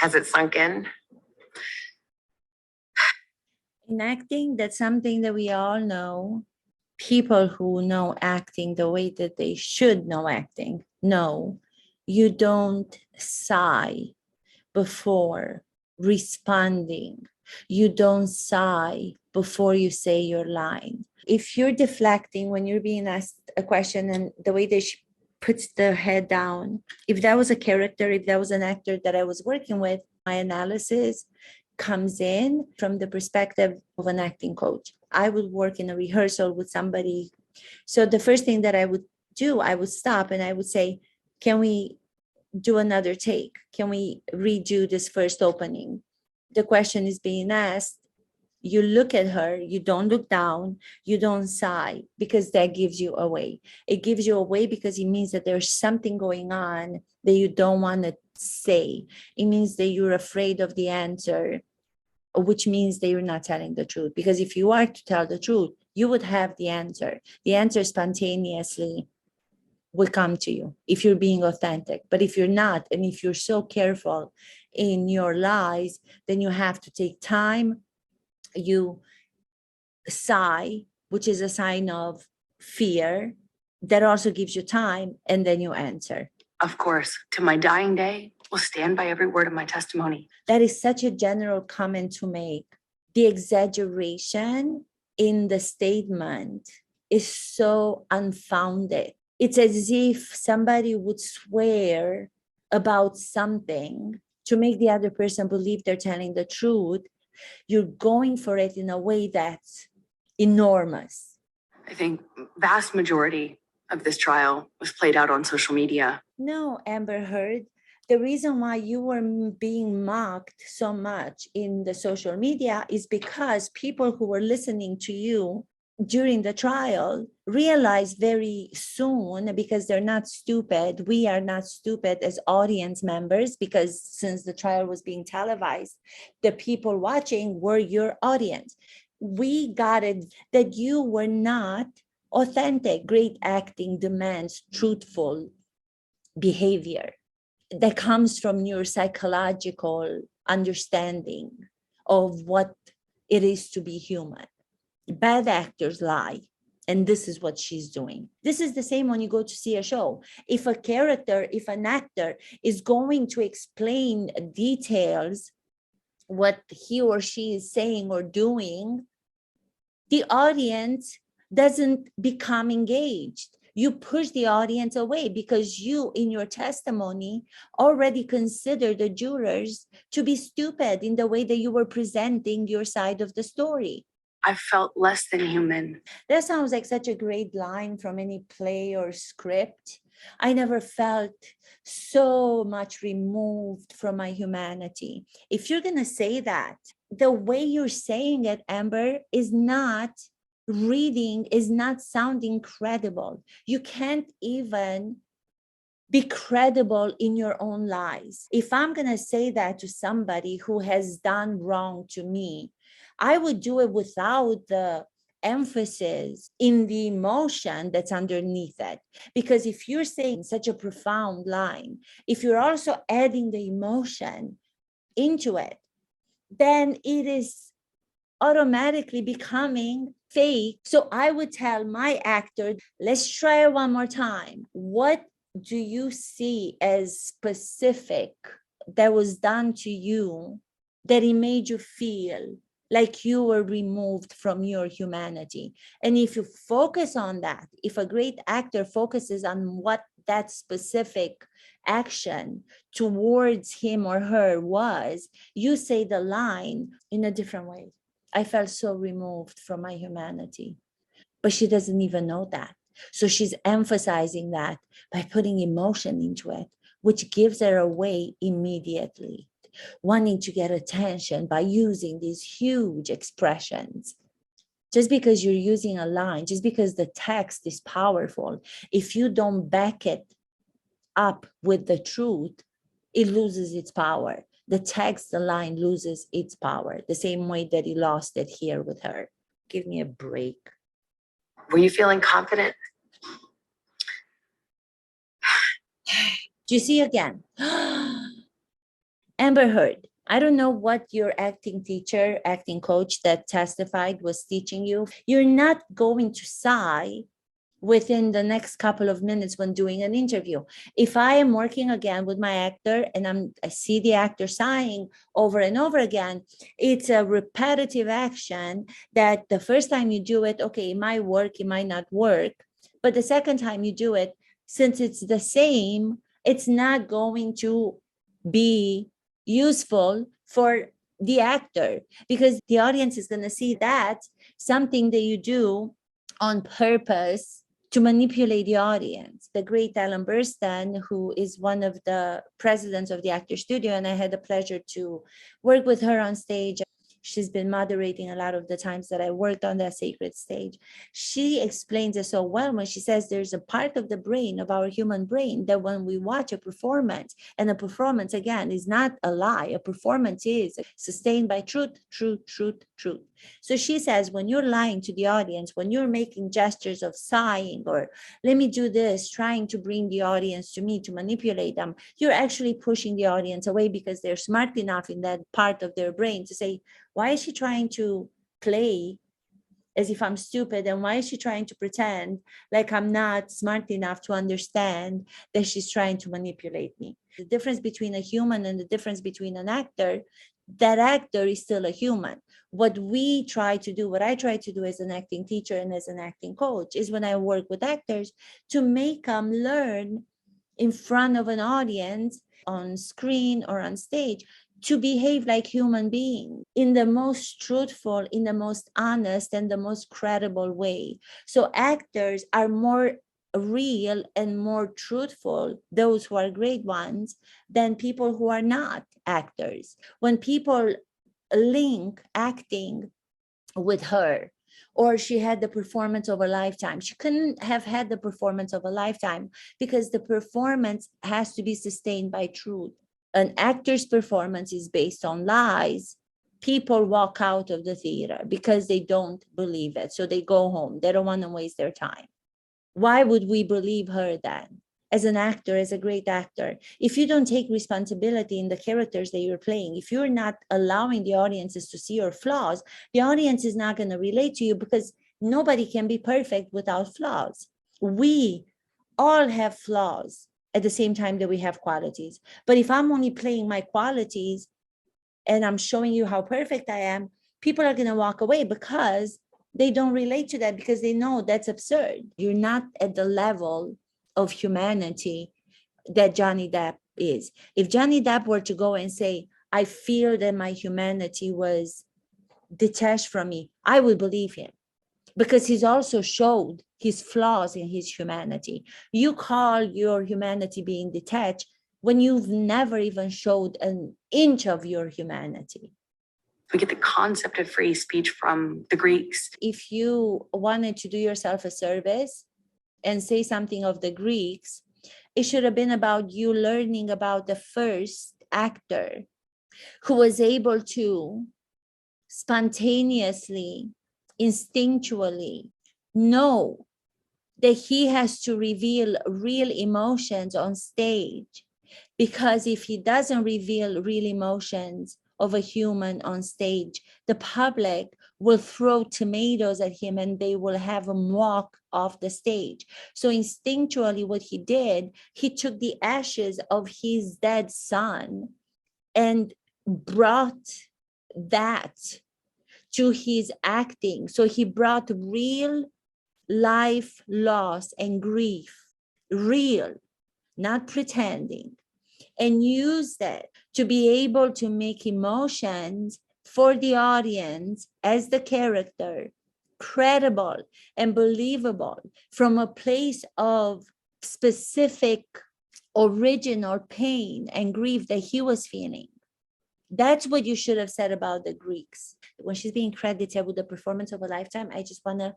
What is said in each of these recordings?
Has it sunk in? In acting, that's something that we all know. People who know acting the way that they should know acting know you don't sigh before responding. You don't sigh before you say your line. If you're deflecting when you're being asked a question and the way that she puts the head down, if that was a character, if that was an actor that I was working with, my analysis comes in from the perspective of an acting coach. I would work in a rehearsal with somebody. So the first thing that I would do, I would stop and I would say, can we do another take? Can we redo this first opening? The question is being asked. You look at her, you don't look down, you don't sigh, because that gives you away. It gives you away because it means that there's something going on that you don't want to say. It means that you're afraid of the answer, which means that you're not telling the truth. Because if you are to tell the truth, you would have the answer. The answer spontaneously will come to you if you're being authentic. But if you're not, and if you're so careful in your lies, then you have to take time. You sigh, which is a sign of fear. That also gives you time, and then you answer. Of course, to my dying day, will stand by every word of my testimony. That is such a general comment to make. The exaggeration in the statement is so unfounded. It's as if somebody would swear about something to make the other person believe they're telling the truth. You're going for it in a way that's enormous. I think vast majority of this trial was played out on social media. No, Amber Heard, the reason why you were being mocked so much in the social media is because people who were listening to you during the trial realized very soon, because they're not stupid, we are not stupid as audience members, because since the trial was being televised, the people watching were your audience. We got it that you were not authentic. Great acting demands truthful behavior that comes from your psychological understanding of what it is to be human. Bad actors lie, and this is what she's doing. This is the same when you go to see a show. If a character, if an actor is going to explain details, what he or she is saying or doing, the audience doesn't become engaged. You push the audience away because you, in your testimony, already consider the jurors to be stupid in the way that you were presenting your side of the story. I felt less than human. That sounds like such a great line from any play or script. I never felt so much removed from my humanity. If you're going to say that, the way you're saying it, Amber, is not reading, is not sounding credible. You can't even be credible in your own lies. If I'm going to say that to somebody who has done wrong to me, I would do it without the emphasis in the emotion that's underneath it. Because if you're saying such a profound line, if you're also adding the emotion into it, then it is automatically becoming fake. So I would tell my actor, let's try it one more time. What do you see as specific that was done to you that it made you feel like you were removed from your humanity? And if you focus on that, if a great actor focuses on what that specific action towards him or her was, you say the line in a different way. I felt so removed from my humanity, but she doesn't even know that. So she's emphasizing that by putting emotion into it, which gives her away immediately, wanting to get attention by using these huge expressions. Just because you're using a line, just because the text is powerful, if you don't back it up with the truth, it loses its power. The text, the line loses its power, the same way that he lost it here with her. Give me a break. Were you feeling confident? Do you see again? Amber Heard. I don't know what your acting teacher, acting coach that testified was teaching you. You're not going to sigh within the next couple of minutes when doing an interview. If I am working again with my actor and I see the actor sighing over and over again, it's a repetitive action that the first time you do it, okay, it might work, it might not work. But the second time you do it, since it's the same, it's not going to be useful for the actor, because the audience is going to see that something that you do on purpose to manipulate the audience. The great Ellen Burstyn, who is one of the presidents of the Actor Studio, and I had the pleasure to work with her on stage. She's been moderating a lot of the times that I worked on that sacred stage. She explains it so well when she says there's a part of the brain, of our human brain, that when we watch a performance, and a performance, again, is not a lie, a performance is sustained by truth, truth, truth, truth. So she says, when you're lying to the audience, when you're making gestures of sighing, or let me do this, trying to bring the audience to me to manipulate them, you're actually pushing the audience away, because they're smart enough in that part of their brain to say, why is she trying to play as if I'm stupid? And why is she trying to pretend like I'm not smart enough to understand that she's trying to manipulate me? The difference between a human and the difference between an actor, that actor is still a human. What we try to do, what I try to do as an acting teacher and as an acting coach, is when I work with actors, to make them learn in front of an audience, on screen or on stage, to behave like human beings in the most truthful, in the most honest, and the most credible way. So actors are more real and more truthful, those who are great ones, than people who are not actors. When people link acting with her, or she had the performance of a lifetime, she couldn't have had the performance of a lifetime, because the performance has to be sustained by truth. An actor's performance is based on lies. People walk out of the theater because they don't believe it. So they go home. They don't want to waste their time. Why would we believe her then? As an actor, as a great actor, if you don't take responsibility in the characters that you're playing, if you're not allowing the audiences to see your flaws, the audience is not going to relate to you, because nobody can be perfect without flaws. We all have flaws at the same time that we have qualities. But if I'm only playing my qualities and I'm showing you how perfect I am, people are going to walk away, because they don't relate to that, because they know that's absurd. You're not at the level of humanity that Johnny Depp is. If Johnny Depp were to go and say, I feel that my humanity was detached from me, I would believe him, because he's also showed his flaws in his humanity. You call your humanity being detached when you've never even showed an inch of your humanity. We get the concept of free speech from the Greeks. If you wanted to do yourself a service and say something of the Greeks, it should have been about you learning about the first actor who was able to spontaneously, instinctually know that he has to reveal real emotions on stage. Because if he doesn't reveal real emotions of a human on stage, the public will throw tomatoes at him and they will have him walk off the stage. So instinctually, what he did, he took the ashes of his dead son and brought that to his acting. So he brought real life loss and grief, real, not pretending, and used that to be able to make emotions for the audience as the character credible and believable from a place of specific original pain and grief that he was feeling. That's what you should have said about the Greeks. When she's being credited with the performance of a lifetime, I just wanna,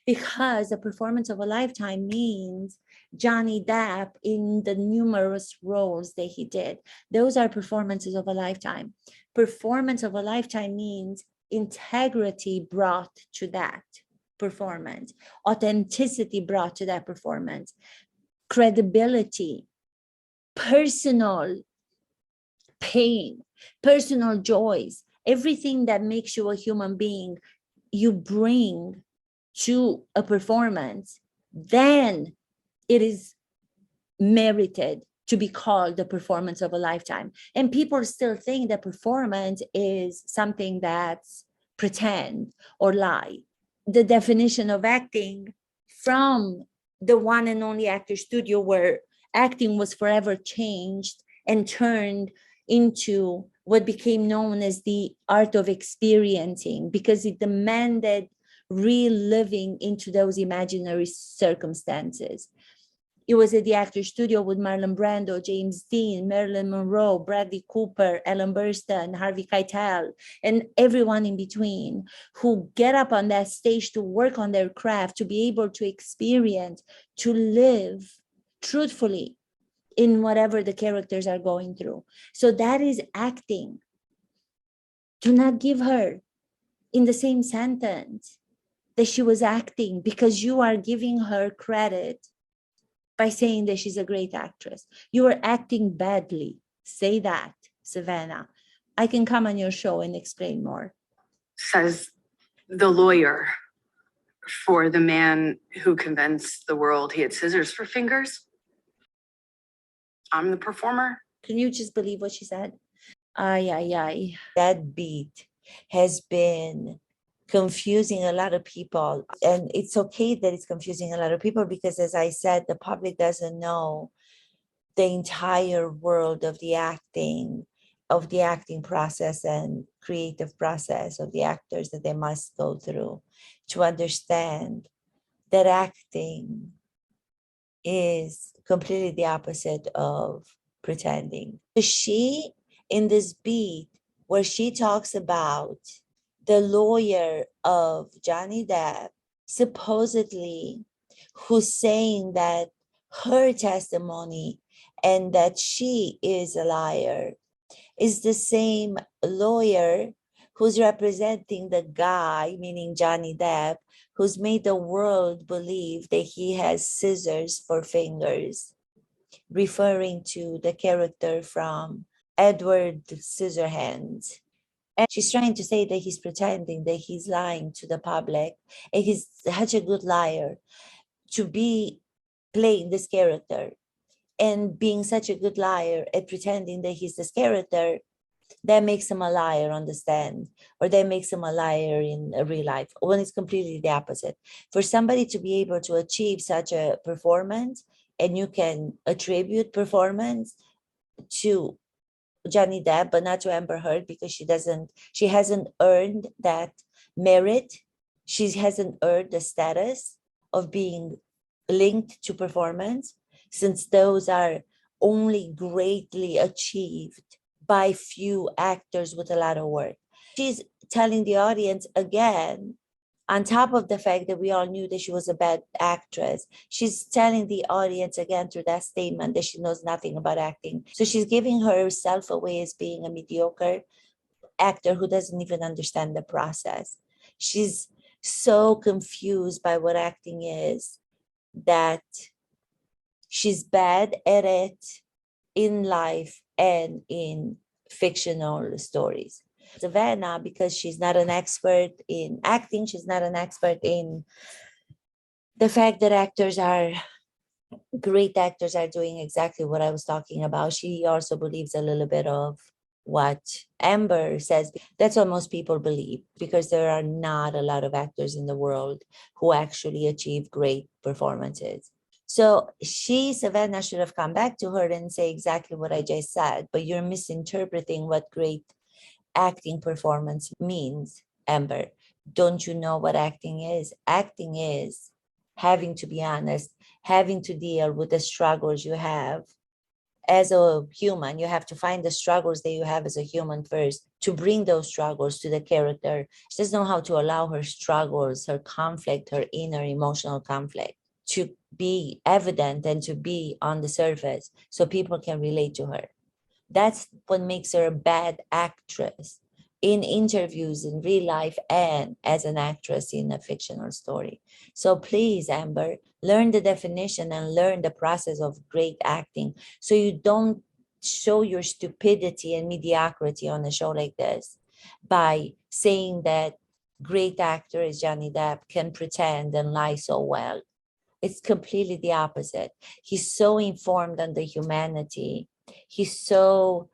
because the performance of a lifetime means Johnny Depp in the numerous roles that he did. Those are performances of a lifetime. Performance of a lifetime means integrity brought to that performance, authenticity brought to that performance, credibility personal pain, personal joys, everything that makes you a human being, you bring to a performance, then it is merited to be called the performance of a lifetime. And people still think that performance is something that's pretend or lie. The definition of acting from the one and only actor studio, where acting was forever changed and turned into what became known as the art of experiencing, because it demanded real living into those imaginary circumstances. It was at the Actors Studio with Marlon Brando, James Dean, Marilyn Monroe, Bradley Cooper, Ellen Burstyn, Harvey Keitel, and everyone in between, who get up on that stage to work on their craft, to be able to experience, to live truthfully in whatever the characters are going through. So that is acting. Do not give her in the same sentence that she was acting, because you are giving her credit by saying that she's a great actress. You are acting badly. Say that, Savannah. I can come on your show and explain more. Says the lawyer for the man who convinced the world he had scissors for fingers. I'm the performer. Can you just believe what she said? Ay, ay, ay. That beat has been confusing a lot of people. And it's okay that it's confusing a lot of people, because as I said, the public doesn't know the entire world of the acting process and creative process of the actors that they must go through to understand that acting is completely the opposite of pretending. She, in this beat where she talks about the lawyer of Johnny Depp, supposedly, who's saying that her testimony and that she is a liar, is the same lawyer who's representing the guy, meaning Johnny Depp, who's made the world believe that he has scissors for fingers, referring to the character from Edward Scissorhands. And she's trying to say that he's pretending, that he's lying to the public, and he's such a good liar to be playing this character and being such a good liar at pretending that he's this character. That makes him a liar on the stand, or that makes him a liar in real life, when it's completely the opposite. For somebody to be able to achieve such a performance, and you can attribute performance to Johnny Depp, but not to Amber Heard, because she hasn't earned that merit. She hasn't earned the status of being linked to performance, since those are only greatly achieved by few actors with a lot of work. She's telling the audience again, on top of the fact that we all knew that she was a bad actress, she's telling the audience again through that statement that she knows nothing about acting. So she's giving herself away as being a mediocre actor who doesn't even understand the process. She's so confused by what acting is that she's bad at it in life and in fictional stories. Savannah, because she's not an expert in acting, she's not an expert in the fact that great actors are doing exactly what I was talking about. She also believes a little bit of what Amber says. That's what most people believe, because there are not a lot of actors in the world who actually achieve great performances. So Savannah, should have come back to her and say exactly what I just said, but you're misinterpreting what great acting performance means, Amber. Don't you know what acting is? Acting is having to be honest, having to deal with the struggles you have as a human. You have to find the struggles that you have as a human first, to bring those struggles to the character. She doesn't know how to allow her struggles, her conflict, her inner emotional conflict to be evident and to be on the surface so people can relate to her. That's what makes her a bad actress. in interviews in real life and as an actress in a fictional story. So please, Amber, learn the definition and learn the process of great acting so you don't show your stupidity and mediocrity on a show like this by saying that great actor is Johnny Depp can pretend and lie so well. It's completely the opposite. He's so informed on the humanity. He's so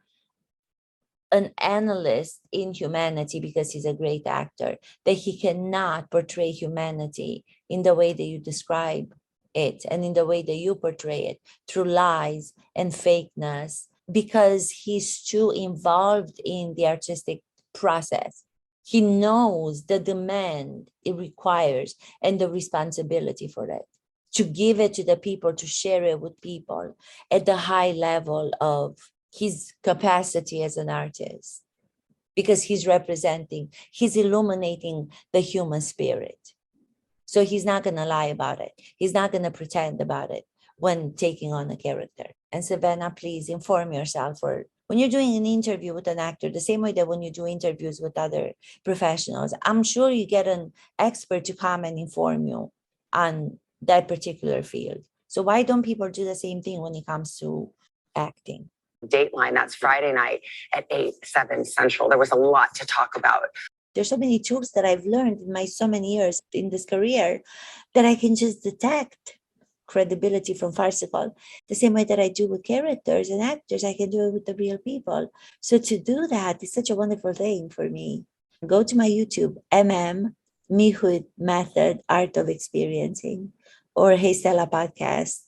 an analyst in humanity because he's a great actor that he cannot portray humanity in the way that you describe it and in the way that you portray it through lies and fakeness because he's too involved in the artistic process. He knows the demand it requires and the responsibility for it, to give it to the people, to share it with people at the high level of his capacity as an artist, because he's illuminating the human spirit. So he's not going to lie about it. He's not going to pretend about it when taking on a character. And Savannah, please inform yourself, or when you're doing an interview with an actor, the same way that when you do interviews with other professionals, I'm sure you get an expert to come and inform you on that particular field. So why don't people do the same thing when it comes to acting? Dateline, that's Friday night at 8, 7 Central. There was a lot to talk about. There's so many tools that I've learned in my so many years in this career that I can just detect credibility from farcical. The same way that I do with characters and actors, I can do it with the real people. So to do that is such a wonderful thing for me. Go to my YouTube, Mihut Method, Art of Experiencing, or Hey Stella Podcast.